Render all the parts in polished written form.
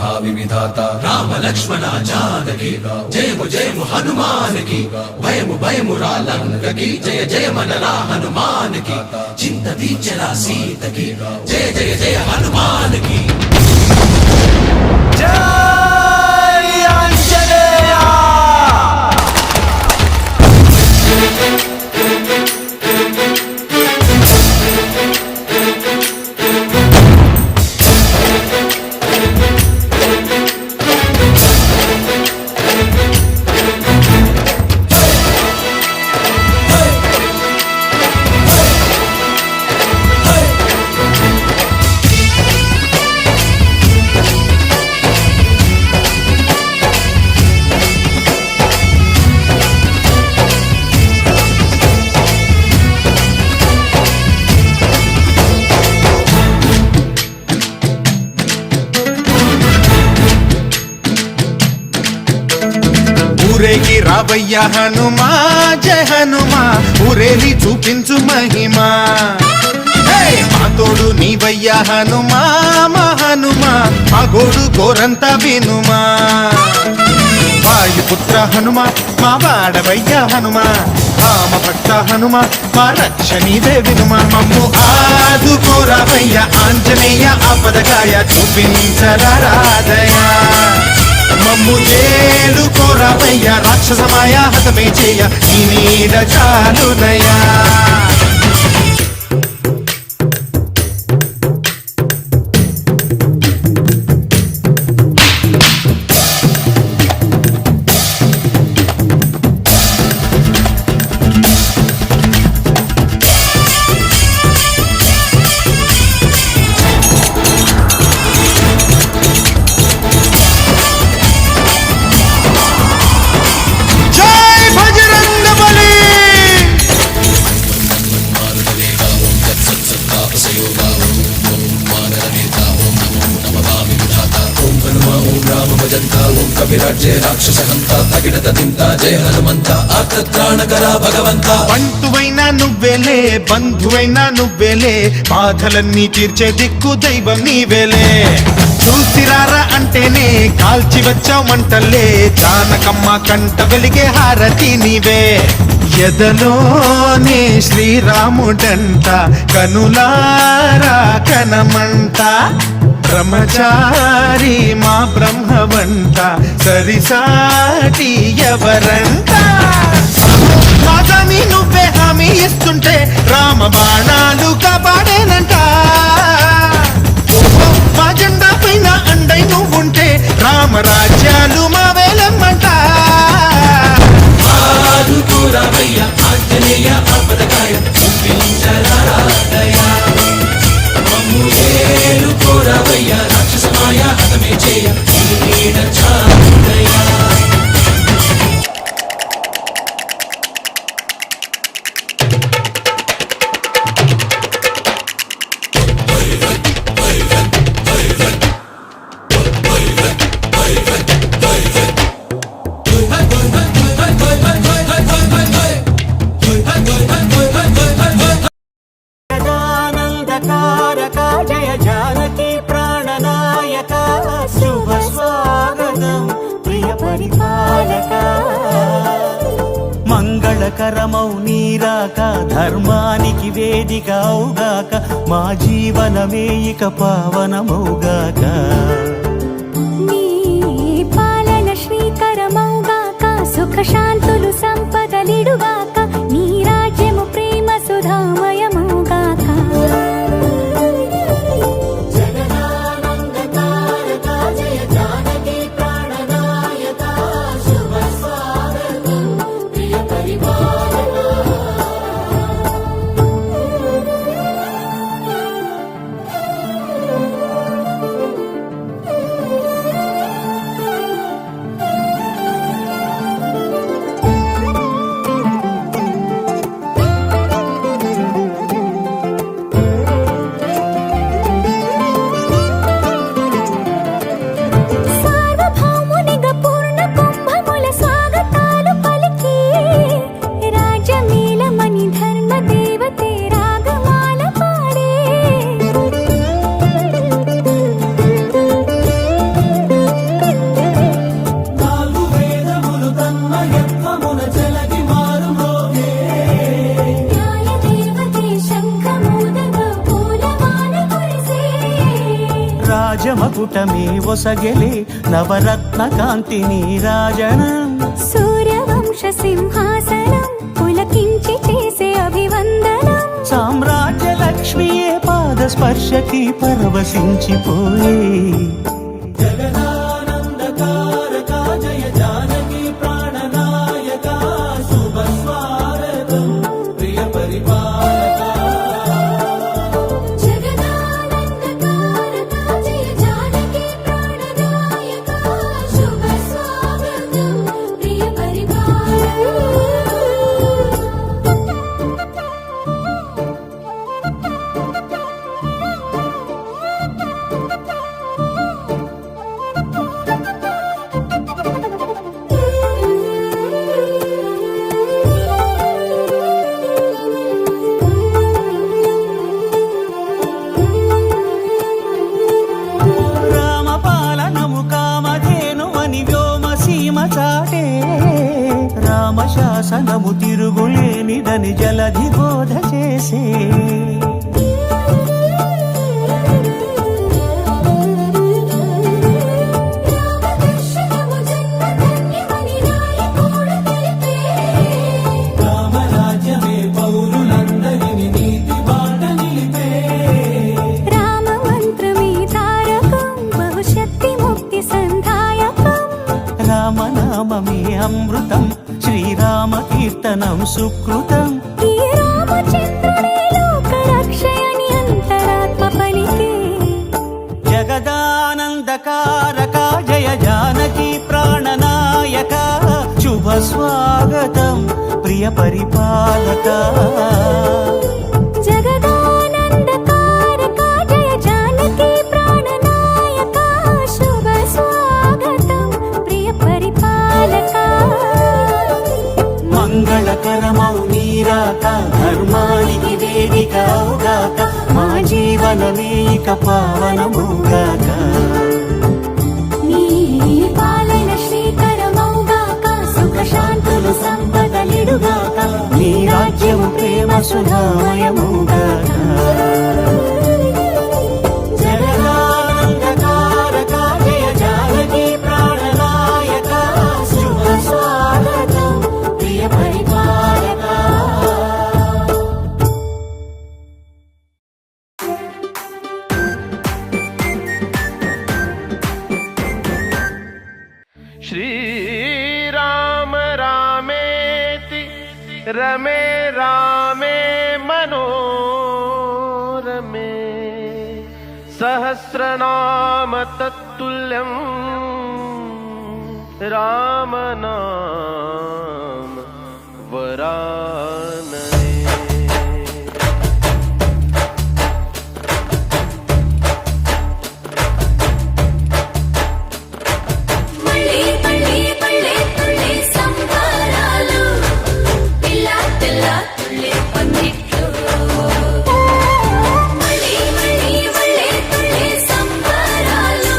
विधाता राम लक्ष्मण जानकी जय हनुमान की भयमु भयमु रालंक की जय जय मनरा हनुमान की चिंत दीचरा सीत की जय जय जय हनुमान की जय आंजनेय। ఊరేగి రావయ్య హనుమా జయ హనుమా ఊరేగి చూపించు మహిమా మా తోడు నీవయ్య హనుమా మా హనుమా మా గోడు గోరంత వినుమా వాయుపుత్ర హనుమా మా వాడవయ్య హనుమా రామ భక్త హనుమా మా రక్షణీదే వినుమా మమ్ము ఆదుకోరావయ్య ఆంజనేయ ఆపదగాయ చూపించరాదయా మమ్ము చేలుకోరావయ్య రాక్షసమాయ హతమే చేయ ఈ నీడ చాలునయా। कविराज्य राक्षस हंता तगिड़त तिंता जय हनुमंता आर्तत्राणकरा भगवंता బంటువైనా నువ్వేలే బంధువైనా నువ్వేలే బాధలన్నీ తీర్చే దిక్కు దైవం నీవేలే చూసిరారా అంటేనే కాల్చి వచ్చావు మంటల్లే జానకమ్మ కంట వెలిగే హారతి నీవే ఎదలోనే శ్రీరాముడంట కనులారా కనమంట బ్రహ్మచారి మా బ్రహ్మవంట సరిసాటి ఎవరంట మాదామి నువ్వే హామీ ఇస్తుంటే రామ బాణాలు కాపాడేనంట మా జెండా పైన అండై నువ్వుంటే రామరాజ్యాలు మా వేలమ్మంట ఆదుకోరావయ్య ఆంజనేయ ఆపదగాయ చూపించరాదయా మమ్ము ఏలుకోరావయ్య రాక్షసమాయ హతమే చేయ ఈ నీడ చాలునయా। जय जानकी प्राणनायक शुभ स्वागतं प्रिय परिपालक మంగళకరమౌ నీరాక ధర్మానికి వేదిక అవుగాక మా జీవనమే ఇక పావనమౌగాక నీ పాలన శ్రీకరమౌగాక సుఖ శాంతులు సంపదలిడుగాక నీ రాజ్యము ప్రేమ సుధామయమౌగాక వైకుంఠమే ఒసగెలే నవరత్న కాంతి నీరాజనం సూర్యవంశ సింహాసనం పులకించి చేసే అభివందనం సామ్రాజ్య లక్ష్మియే పాద స్పర్శకి పరవశించిపోయే జగదానందకారక జయ జానకి ప్రాణనాయక శుభ స్వాగతం ప్రియ పరిపాలక జగదానందకారక జయ జానకి ప్రాణనాయక శుభ స్వాగతం ప్రియ రామపాలనము కామధేనువని వ్యోమ సీమ చాటే రామశాసనము తిరుగులేనిదని జలధి బోధ చేసే రామరాజ్యమే పౌరులందరిని నీతి బాట నిలిపే రామ మంత్రమే తారకం బహుశక్తి ముక్తి సంధాయకం రామనామమే అమృతం శ్రీరామ కీర్తనం సుకృతం ఈ రామచంద్రుడే లోక రక్షయని అంతరాత్మ పలికే జగదానందకారక జయ జానకి ప్రాణనాయక శుభ స్వాగతం ప్రియ పరిపాలక జగదానందకారక జయ జానకి ప్రాణనాయక శుభ స్వాగతం ప్రియ పరిపాలక మంగళకరమౌ నీరాక ధర్మానికి వేదిక అవుగాక మా జీవనమే ఇక పావనముగాక నీ పాలన శ్రీకరమౌగాక సుఖ శాంతులు సంపదలిడుగాక నీ రాజ్యము ప్రేమ సుధామయముగాక జగదానందకారక జయ జానకి ప్రాణనాయక శుభ స్వాగతం ప్రియ పరిపాలక श्रीराम रामेति रमे रामे मनोरमे सहस्रनाम तत्तुल्यं रामनाम वरानने మళ్ళీ మళ్ళీ మళ్ళీ తుళ్ళి సంబరాలు పిల్ల పిల్ల తుళ్ళి పందిట్లు మళ్ళీ మళ్ళీ మళ్ళీ తుళ్ళి సంబరాలు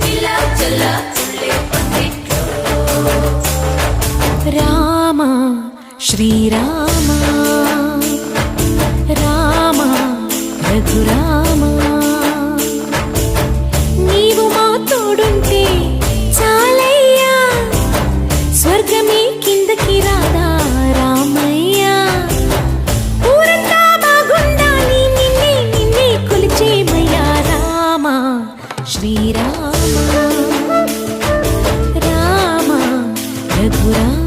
పిల్ల పిల్ల తుళ్ళి పందిట్లు రామ శ్రీరామ రామ రఘురామ నీవు మా తోడుంటే చాలయ్యా స్వర్గమే కిందకి రాదా రామయ్యా ఊరంతా బాగుండాలి నిన్నే నిన్నే కొలిచేమయ్యా రామ శ్రీరామ రామ రఘురామ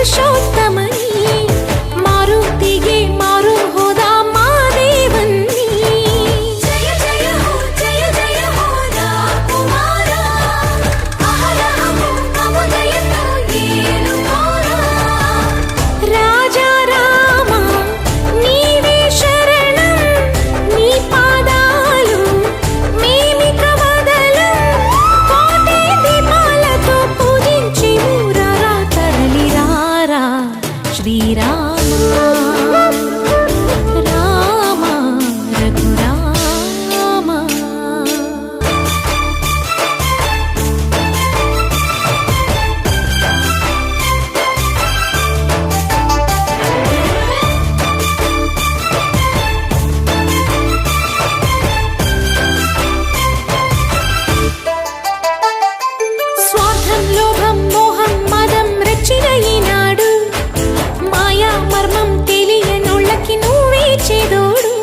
ಪುರುಷೋತ್ತಮನಿ ಮಾರುತಿಗೆ ಮಾರು ಹೋದ ಮಾದೇವನ್ನಿ ಜಯ ಜಯ ಹೋ ಕುಮಾರ ಅಹರಹಮು ಅಮುದಯನು ಏಳು ಮೋರ ರಾಜ ರಾಮ నీవే శరణం నీ పాదాలు మేమిక వదలం కోటి దీపాలతో పూజించి ఊరారా తరలిరారా శ్రీరామ రామ రఘురామ స్వార్థం లోభం మోహం మదం రెచ్చిన ఈనాడు మాయా మర్మం తెలియనోళ్ళకి నువ్వే చేదోడు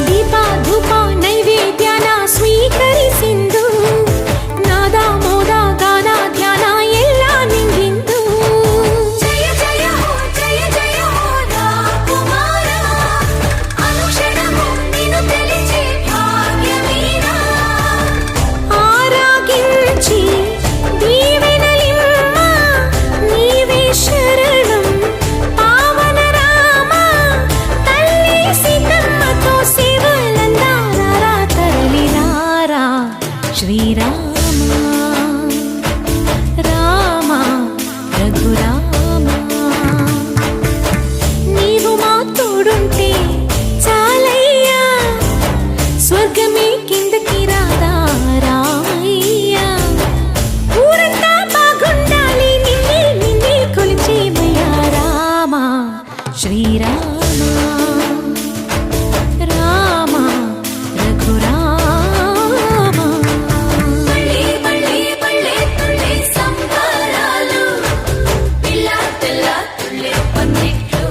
దీప ధూప నైవేద్యాన ಸ್ವೀಕರಿಸಿಂದು ನಾದ ಮೋದ ಗಾನ ಧ್ಯಾನ ಎಲ್ಲ ನಿಂಗಿಂದು ಜಯ ಜಯ ಹೋ ಕುಮಾರ ಅನುಕ್ಷಣము నిన్ను తెలిచే భాగ్యమీరా ఆరాగించి దీవెనలిమ్మ నీవే శరణం పావన రామ తల్లి సీతమ్మతో సేవలందారా తరలిరారా శ్రీరామ రామ రఘురామ నీవు మా తోడుంటే చాలయ్యా స్వర్గమే కిందకి రాదా రామయ్యా ఊరంతా బాగుండాలి నిన్నే కొలిచేమయ్యా రామ శ్రీరామ రామ రఘురామ బళ్ళే బళ్ళే బళ్ళే తుళ్ళే సంబరాలు పిల్ల పిల్ల తుళ్ళే పందిట్లు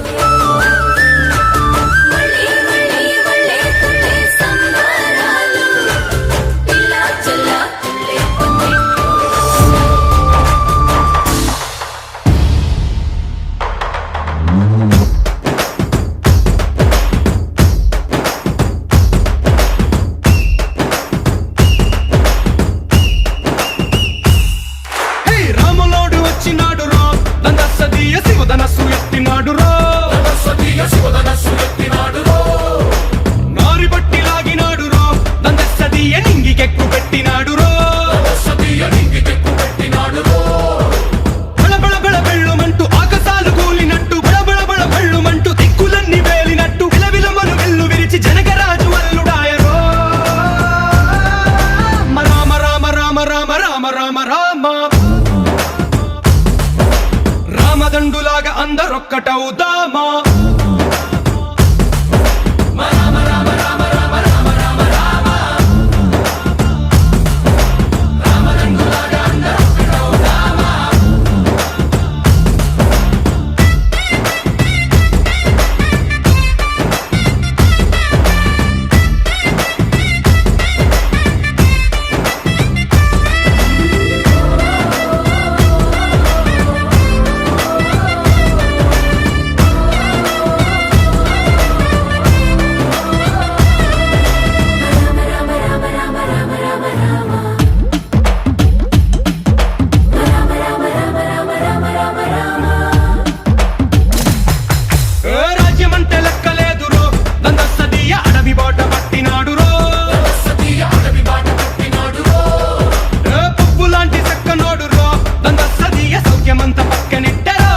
బళ్ళే బళ్ళే బళ్ళే తుళ్ళే సంబరాలు పిల్ల పిల్ల తుళ్ళే పందిట్లు హే రాములోడు వచ్చినాడు రో దండసదీయ శివధనస్సు ఎత్తినాడు రో నారి బట్టి లాగినాడు రో దండసదీయ నింగికెక్కు పెట్టినాడు రో బళబళ బళ బెళ్ళుమంటూ ఆకాశాలు కూలినట్టు బళబళ బళ బెళ్ళుమంటూ దిక్కులన్నీ వేలినట్టు విలవిలమలు వెల్లు విరిచి జనకరాజు అల్లుడాయరో రామ రామ రామ రామ రామ రామ రామ రామదండులాగా అందరొక్కటవుదామా రాజ్యమంటే లెక్కలేదు రో దండసదీయ అడవి బాట పట్టినాడు రో పువ్వు లాంటి చక్కనోడు రో దండసదీయ సౌఖ్యమంత పక్కనెట్టరో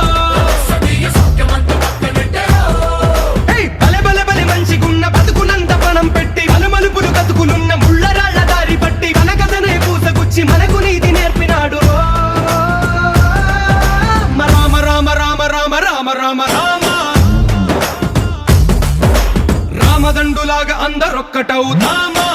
బలె బలె బలె మంచిగున్న బతుకునంత పణం పెట్టి మలుమలుపులు కతుకులున్న ముళ్ళరాళ్ళ దారి పట్టి మనకథనే పూసగుచ్చి మనకు నీతి నేర్పినాడు రో రామ రామ రామ రామ రామ రామ రామ రామదండులాగా అందరొక్కటవుదామా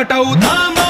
ఒకటవుదామా